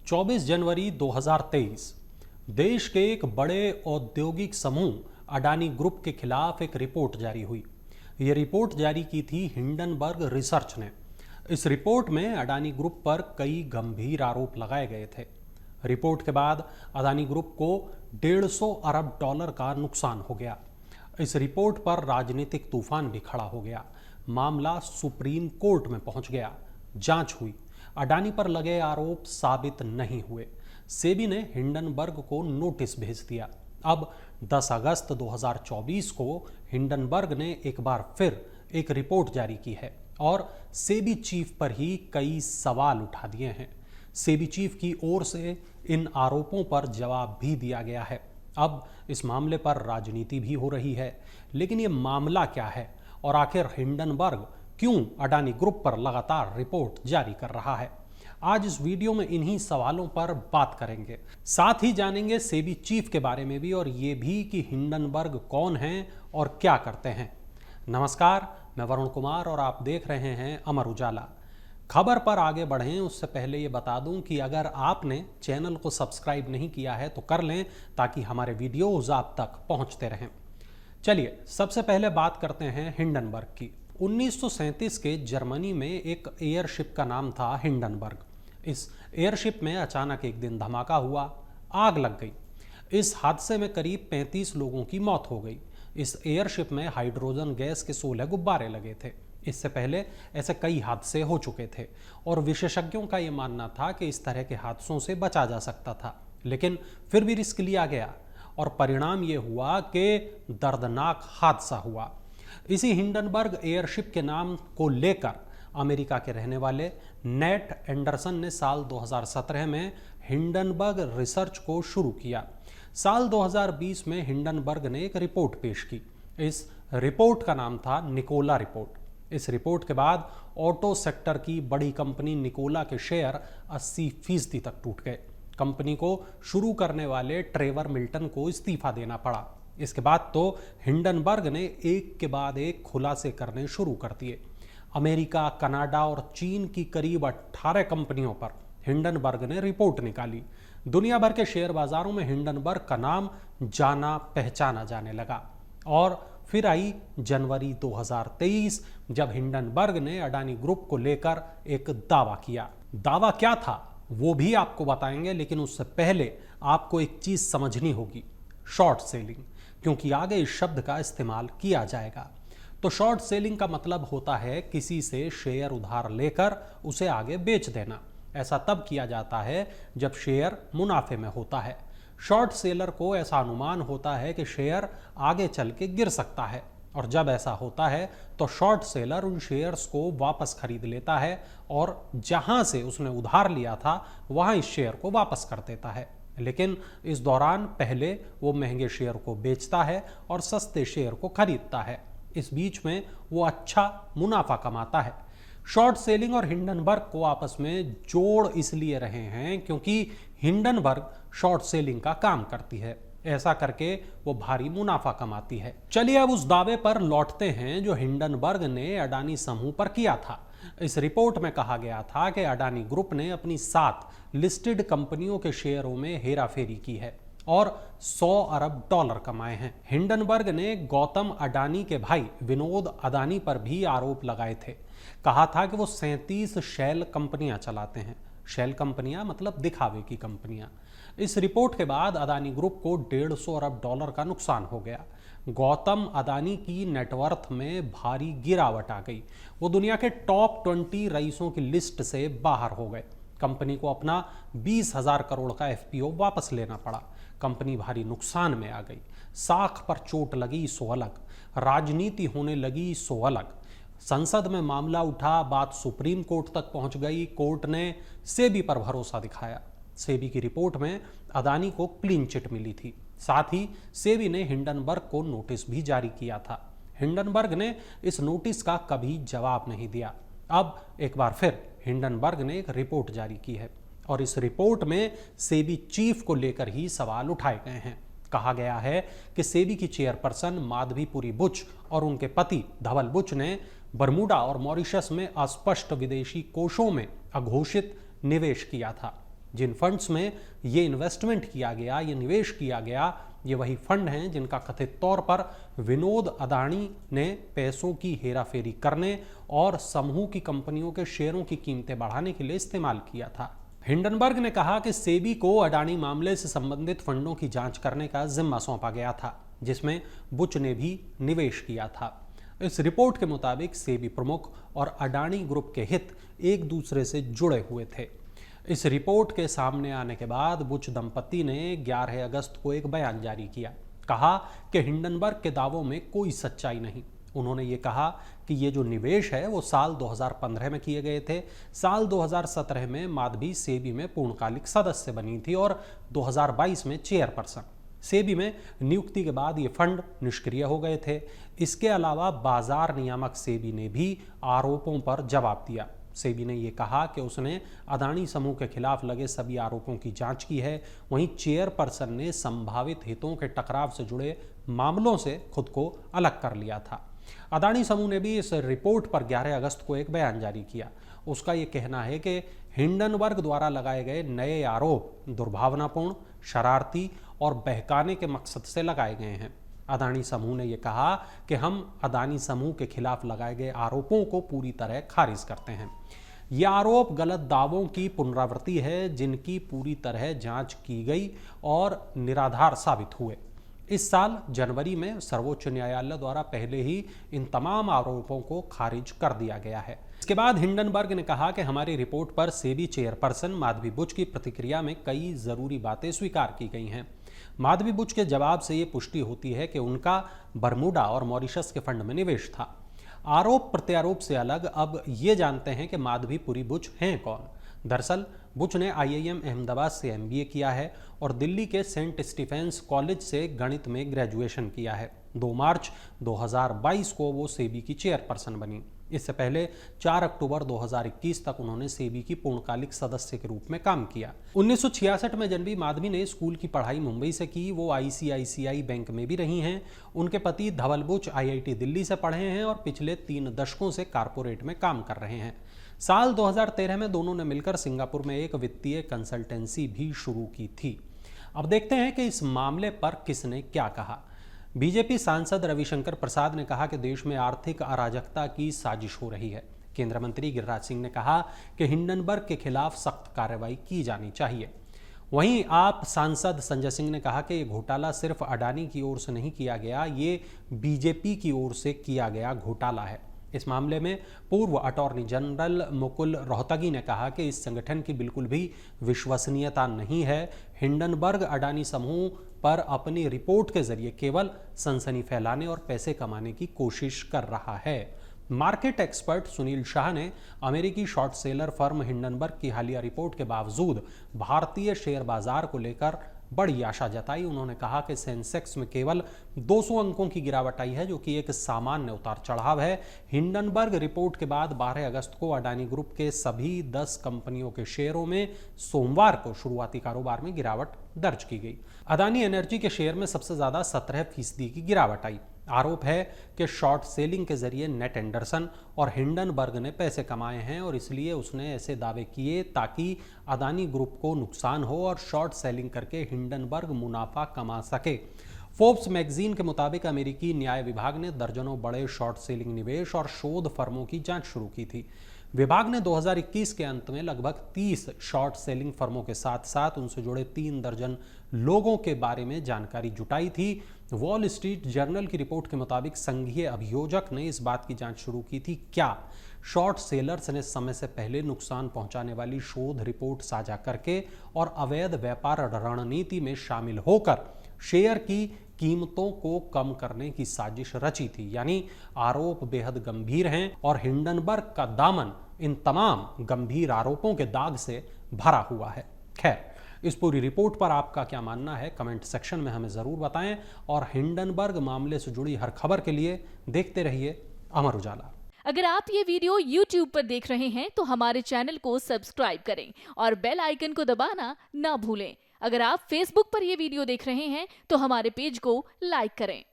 24 जनवरी 2023 देश के एक बड़े औद्योगिक समूह अडानी ग्रुप के खिलाफ एक रिपोर्ट जारी हुई। यह रिपोर्ट जारी की थी हिंडनबर्ग रिसर्च ने। इस रिपोर्ट में अडानी ग्रुप पर कई गंभीर आरोप लगाए गए थे। रिपोर्ट के बाद अडानी ग्रुप को 150 अरब डॉलर का नुकसान हो गया। इस रिपोर्ट पर राजनीतिक तूफान भी खड़ा हो गया। मामला सुप्रीम कोर्ट में पहुंच गया। जांच हुई। अडानी पर लगे आरोप साबित नहीं हुए। सेबी ने हिंडनबर्ग को नोटिस भेज दिया। अब 10 अगस्त 2024 को हिंडनबर्ग ने एक बार फिर एक रिपोर्ट जारी की है और सेबी चीफ पर ही कई सवाल उठा दिए हैं। सेबी चीफ की ओर से इन आरोपों पर जवाब भी दिया गया है। अब इस मामले पर राजनीति भी हो रही है, लेकिन ये मामला क्या है और आखिर हिंडनबर्ग क्यों अडानी ग्रुप पर लगातार रिपोर्ट जारी कर रहा है? आज इस वीडियो में इन्हीं सवालों पर बात करेंगे। साथ ही जानेंगे सेबी चीफ के बारे में भी और ये भी कि हिंडनबर्ग कौन हैं और क्या करते हैं। नमस्कार, मैं वरुण कुमार और आप देख रहे हैं अमर उजाला। खबर पर आगे बढ़ें उससे पहले ये बता दूं कि अगर आपने चैनल को सब्सक्राइब नहीं किया है तो कर लें ताकि हमारे वीडियोज आप तक पहुंचते रहें। चलिए सबसे पहले बात करते हैं हिंडनबर्ग की। 1937 के जर्मनी में एक एयरशिप का नाम था हिंडनबर्ग। इस एयरशिप में अचानक एक दिन धमाका हुआ, आग लग गई। इस हादसे में करीब 35 लोगों की मौत हो गई। इस एयरशिप में हाइड्रोजन गैस के 16 गुब्बारे लगे थे। इससे पहले ऐसे कई हादसे हो चुके थे और विशेषज्ञों का यह मानना था कि इस तरह के हादसों से बचा जा सकता था, लेकिन फिर भी रिस्क लिया गया और परिणाम ये हुआ कि दर्दनाक हादसा हुआ। इसी हिंडनबर्ग एयरशिप के नाम को लेकर अमेरिका के रहने वाले नेट एंडरसन ने साल 2017 में हिंडनबर्ग रिसर्च को शुरू किया। साल 2020 में हिंडनबर्ग ने एक रिपोर्ट पेश की। इस रिपोर्ट का नाम था निकोला रिपोर्ट। इस रिपोर्ट के बाद ऑटो सेक्टर की बड़ी कंपनी निकोला के शेयर 80% तक टूट गए। कंपनी को शुरू करने वाले ट्रेवर मिल्टन को इस्तीफा देना पड़ा। इसके बाद तो हिंडनबर्ग ने एक के बाद एक खुलासे करने शुरू कर दिए। अमेरिका, कनाडा और चीन की करीब 18 कंपनियों पर हिंडनबर्ग ने रिपोर्ट निकाली। दुनिया भर के शेयर बाजारों में हिंडनबर्ग का नाम जाना पहचाना जाने लगा। और फिर आई जनवरी 2023 जब हिंडनबर्ग ने अडानी ग्रुप को लेकर एक दावा किया। दावा क्या था वो भी आपको बताएंगे, लेकिन उससे पहले आपको एक चीज समझनी होगी, शॉर्ट सेलिंग, क्योंकि आगे इस शब्द का इस्तेमाल किया जाएगा। तो शॉर्ट सेलिंग का मतलब होता है किसी से शेयर उधार लेकर उसे आगे बेच देना। ऐसा तब किया जाता है जब शेयर मुनाफे में होता है। शॉर्ट सेलर को ऐसा अनुमान होता है कि शेयर आगे चल के गिर सकता है और जब ऐसा होता है तो शॉर्ट सेलर उन शेयर्स को वापस खरीद लेता है और जहां से उसने उधार लिया था वहां इस शेयर को वापस कर देता है। लेकिन इस दौरान पहले वो महंगे शेयर को बेचता है और सस्ते शेयर को खरीदता है। इस बीच में वो अच्छा मुनाफा कमाता है। शॉर्ट सेलिंग और हिंडनबर्ग को आपस में जोड़ इसलिए रहे हैं क्योंकि हिंडनबर्ग शॉर्ट सेलिंग का काम करती है। ऐसा करके वो भारी मुनाफा कमाती है। चलिए अब उस दावे पर लौटते हैं जो हिंडनबर्ग ने अडानी समूह पर किया था। इस रिपोर्ट में कहा गया था कि अडानी ग्रुप ने अपनी 7 लिस्टेड कंपनियों के शेयरों में हेराफेरी की है और 100 अरब डॉलर कमाए हैं। हिंडनबर्ग ने गौतम अडानी के भाई विनोद अडानी पर भी आरोप लगाए थे। कहा था कि वो 37 शेल कंपनियां चलाते हैं। शेल कंपनियां मतलब दिखावे की कंपनियां। इस रिपोर्ट के बाद अडानी ग्रुप को 150 अरब डॉलर का नुकसान हो गया। गौतम अडानी की नेटवर्थ में भारी गिरावट आ गई। वो दुनिया के टॉप 20 रईसों की लिस्ट से बाहर हो गए। कंपनी को अपना 20,000 करोड़ का एफपीओ वापस लेना पड़ा। कंपनी भारी नुकसान में आ गई। साख पर चोट लगी सो अलग, राजनीति होने लगी सो अलग। संसद में मामला उठा, बात सुप्रीम कोर्ट तक पहुंच गई। कोर्ट ने सेबी पर भरोसा दिखाया। सेबी की रिपोर्ट में अडानी को क्लीन चिट मिली थी। साथ ही सेबी ने हिंडनबर्ग को नोटिस भी जारी किया था। हिंडनबर्ग ने इस नोटिस का कभी जवाब नहीं दिया। अब एक बार फिर हिंडनबर्ग ने एक रिपोर्ट जारी की है और इस रिपोर्ट में सेबी चीफ को लेकर ही सवाल उठाए गए हैं। कहा गया है कि सेबी की चेयरपर्सन माधवीपुरी बुच और उनके पति धवल बुच ने बरमूडा और मॉरिशस में अस्पष्ट विदेशी कोषों में अघोषित निवेश किया था। जिन फंड्स में ये इन्वेस्टमेंट किया गया, ये निवेश किया गया, ये वही फंड हैं जिनका कथित तौर पर विनोद अदानी ने पैसों की हेराफेरी करने और समूह की कंपनियों के शेयरों की कीमतें बढ़ाने के लिए इस्तेमाल किया था। हिंडनबर्ग ने कहा कि सेबी को अडानी मामले से संबंधित फंडों की जांच करने का जिम्मा सौंपा गया था, जिसमें बुच ने भी निवेश किया था। इस रिपोर्ट के मुताबिक सेबी प्रमुख और अडानी ग्रुप के हित एक दूसरे से जुड़े हुए थे। इस रिपोर्ट के सामने आने के बाद बुच दंपति ने 11 अगस्त को एक बयान जारी किया। कहा कि हिंडनबर्ग के दावों में कोई सच्चाई नहीं। उन्होंने ये कहा कि ये जो निवेश है वो साल 2015 में किए गए थे। साल 2017 में माधवी सेबी में पूर्णकालिक सदस्य बनी थी और 2022 में चेयरपर्सन। सेबी में नियुक्ति के बाद ये फंड निष्क्रिय हो गए थे। इसके अलावा बाजार नियामक सेबी ने भी आरोपों पर जवाब दिया। सेबी ने यह कहा कि उसने अदानी समूह के खिलाफ लगे सभी आरोपों की जांच की है। वहीं चेयरपर्सन ने संभावित हितों के टकराव से जुड़े मामलों से खुद को अलग कर लिया था। अदानी समूह ने भी इस रिपोर्ट पर 11 अगस्त को एक बयान जारी किया। उसका यह कहना है कि हिंडनबर्ग द्वारा लगाए गए नए आरोप दुर्भावनापूर्ण, शरारती और बहकाने के मकसद से लगाए गए हैं। अदानी समूह ने यह कहा कि हम अदानी समूह के खिलाफ लगाए गए आरोपों को पूरी तरह खारिज करते हैं। ये आरोप गलत दावों की पुनरावृत्ति है जिनकी पूरी तरह जांच की गई और निराधार साबित हुए। इस साल जनवरी में सर्वोच्च न्यायालय द्वारा पहले ही इन तमाम आरोपों को खारिज कर दिया गया है। इसके बाद हिंडनबर्ग ने कहा कि हमारी रिपोर्ट पर सेबी चेयरपर्सन माधवी बुच की प्रतिक्रिया में कई जरूरी बातें स्वीकार की गई हैं। माधवी बुच के जवाब से ये पुष्टि होती है कि उनका बरमूडा और मॉरिशस के फंड में निवेश था। आरोप प्रत्यारोप से अलग अब ये जानते हैं कि माधवी पुरी बुच हैं कौन। दरअसल बुच ने IIM अहमदाबाद से MBA किया है और दिल्ली के सेंट स्टीफेंस कॉलेज से गणित में ग्रेजुएशन किया है। 2 मार्च 2022 को वो सेबी की चेयरपर्सन बनी। इससे पहले 4 अक्टूबर 2021 तक उन्होंने सेबी की पूर्णकालिक सदस्य के रूप में काम किया। 1966 में जन्मी माधवी ने स्कूल की पढ़ाई मुंबई से की। वो ICICI बैंक में भी रही हैं। उनके पति धवल बुच IIT दिल्ली से पढ़े हैं और पिछले 3 दशकों से कारपोरेट में काम कर रहे हैं। साल 2013 में दोनों ने मिलकर सिंगापुर में एक वित्तीय कंसल्टेंसी भी शुरू की थी। अब देखते हैं कि इस मामले पर किसने क्या कहा। बीजेपी सांसद रविशंकर प्रसाद ने कहा कि देश में आर्थिक अराजकता की साजिश हो रही है। केंद्रीय मंत्री गिरिराज सिंह ने कहा कि हिंडनबर्ग के खिलाफ सख्त कार्रवाई की जानी चाहिए। वहीं आप सांसद संजय सिंह ने कहा कि ये घोटाला सिर्फ अडानी की ओर से नहीं किया गया, ये बीजेपी की ओर से किया गया घोटाला है। इस मामले में पूर्व अटॉर्नी जनरल मुकुल रोहतगी ने कहा कि इस संगठन की बिल्कुल भी विश्वसनीयता नहीं है। हिंडनबर्ग अडानी समूह पर अपनी रिपोर्ट के जरिए केवल सनसनी फैलाने और पैसे कमाने की कोशिश कर रहा है। मार्केट एक्सपर्ट सुनील शाह ने अमेरिकी शॉर्ट सेलर फर्म हिंडनबर्ग की हालिया रिपोर्ट के बावजूद भारतीय शेयर बाजार को लेकर बड़ी आशा जताई। उन्होंने कहा कि सेंसेक्स में केवल 200 अंकों की गिरावट आई है, जो कि एक सामान्य उतार चढ़ाव है। हिंडनबर्ग रिपोर्ट के बाद 12 अगस्त को अडानी ग्रुप के सभी 10 कंपनियों के शेयरों में सोमवार को शुरुआती कारोबार में गिरावट दर्ज की गई। अडानी एनर्जी के शेयर में सबसे ज्यादा 17% की गिरावट आई। आरोप है कि शॉर्ट सेलिंग के जरिए नेट एंडरसन और हिंडनबर्ग ने पैसे कमाए हैं और इसलिए उसने ऐसे दावे किए ताकि अदानी ग्रुप को नुकसान हो और शॉर्ट सेलिंग करके हिंडनबर्ग मुनाफा कमा सके। फोर्ब्स मैगजीन के मुताबिक अमेरिकी न्याय विभाग ने दर्जनों बड़े शॉर्ट सेलिंग निवेश और शोध फर्मों की जांच शुरू की थी। विभाग ने 2021 के अंत में लगभग 30 शॉर्ट सेलिंग फर्मों के साथ साथ उनसे जुड़े 3 दर्जन लोगों के बारे में जानकारी जुटाई थी। वॉल स्ट्रीट जर्नल की रिपोर्ट के मुताबिक संघीय अभियोजक ने इस बात की जांच शुरू की थी क्या शॉर्ट सेलर्स ने समय से पहले नुकसान पहुंचाने वाली शोध रिपोर्ट साझा करके और अवैध व्यापार रणनीति में शामिल होकर शेयर की कीमतों को कम करने की साजिश रची थी। यानी आरोप बेहद गंभीर हैं और हिंडनबर्ग का दामन इन तमाम गंभीर आरोपों के दाग से भरा हुआ है। खैर, इस पूरी रिपोर्ट पर आपका क्या मानना है कमेंट सेक्शन में हमें जरूर बताएं और हिंडनबर्ग मामले से जुड़ी हर खबर के लिए देखते रहिए अमर उजाला। अगर आप ये वीडियो YouTube पर देख रहे हैं तो हमारे चैनल को सब्सक्राइब करें और बेल आइकन को दबाना ना भूलें। अगर आप Facebook पर ये वीडियो देख रहे हैं तो हमारे पेज को लाइक करें।